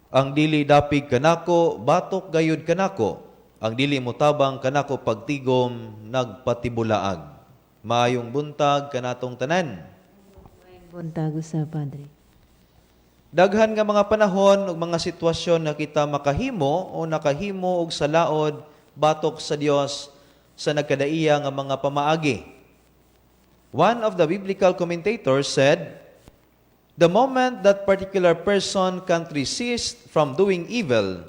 Ang dili dapig kanako, batok gayud kanako. Ang dili motabang kanako pagtigom, nagpatibulaag. Maayong buntag kanatong tanan. Buntag sa Padre. Daghan nga mga panahon ug mga sitwasyon na kita makahimo o nakahimo og salaod batok sa Dios sa nagkadaiya nga mga pamaagi. One of the biblical commentators said, "The moment that particular person can resist from doing evil,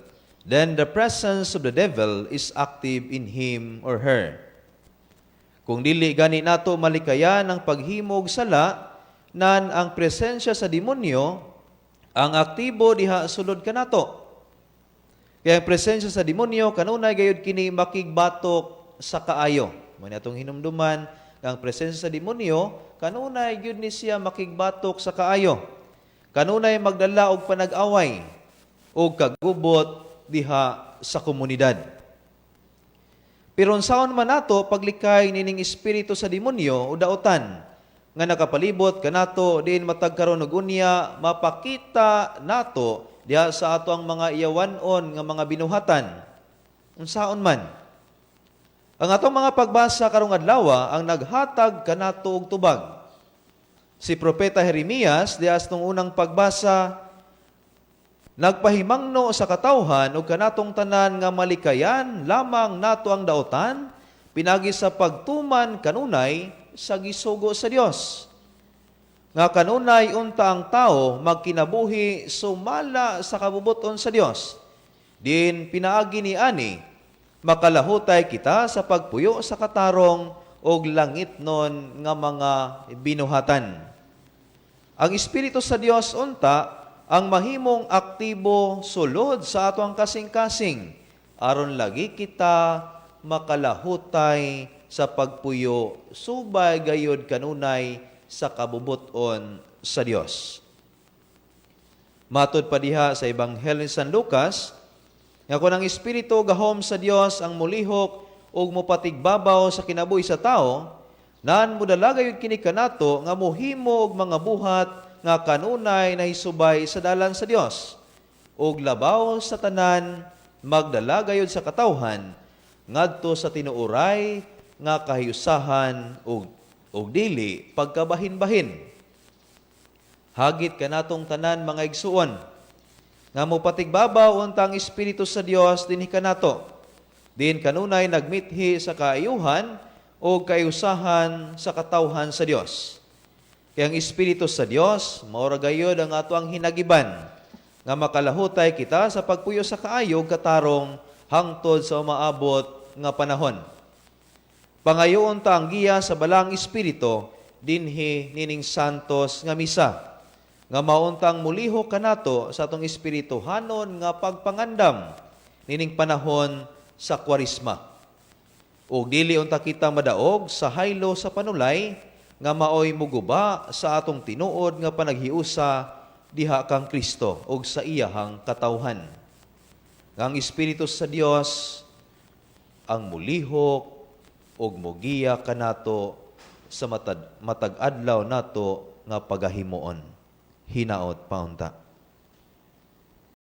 then the presence of the devil is active in him or her." Kung dili gani nato malikayan ang paghimo og sala, nan ang presensya sa demonyo ang aktibo diha sulod kanato. Kaya ang presensya sa demonyo kanunay gayud kini makigbatok sa kaayo. Mao ni atong hinumduman nga ang presensya sa demonyo kanunay gyud ni siya makigbatok sa kaayo. Kanunay magdala og panag-away o kagubot diha sa komunidad. Pero unsaon man nato paglikay nining espiritu sa demonyo o daotan nga nakapalibot kanato din matag karon og unya mapakita nato diha sa ato ang mga iyawan-on nga mga binuhatan. Unsaon man ang atong mga pagbasa karong adlaw ang naghatag kanato og tubag. Si Propeta Jeremias diha sa unang pagbasa nagpahimangno sa katawhan ug kanatong tanan nga malikayan lamang nato ang daotan pinagi sa pagtuman kanunay sa gisugo sa Dios. Nga kanunay unta ang tao magkinabuhi sumala sa kabubuton sa Dios. Din pinaagi ni ani makalahutay kita sa pagpuyo sa katarong og langitnon nga mga binuhatan. Ang Espiritu sa Dios unta ang mahimong aktibo sulod sa ato ang kasing-kasing aron lagi kita makalahutay sa pagpuyo subay gayud kanunay sa kabubuton sa Dios. Matud pa diha sa Ebanghelyo ni San Lucas nga kun ang espiritu gahom sa Dios ang mulihok ug mopatigbabaw sa kinabuhi sa tao, nan mudala gayud kini kanato nga mohimo og mga buhat nga kanunay nahisubay sa dalan sa Dios ug labaw sa tanan magdala gayud sa katawhan ngadto sa tinuoray nga kahiusahan og dili pagkabahin-bahin. Hagit kanatong tanan mga igsuon nga mopatigbabaw untang espiritu sa Dios dinhi kanato. Din kanunay nagmithi sa kaayuhan o kaayusahan sa katawhan sa Dios. Kaya ang espiritu sa Dios mao ra gayud ang ato ang hinagiban nga makalahutay kita sa pagpuyo sa kaayo katarong hangtod sa umaabot nga panahon. Pangayoon ta ang giya sa balang espiritu dinhi nining santos nga misa nga mauntang muliho kanato sa atong espirituhanon nga pagpangandam nining panahon sa Kwaresma. Ug dili unta kita madaog sa haylo sa panulay nga maoy muguba sa atong tinuod nga panaghiusa diha kang Kristo ug sa iyahang katawhan. Ang espiritu sa Dios ang mulihok ug mogiya kanato sa matag-adlaw nato nga pagahimuon. Hinaot paunta.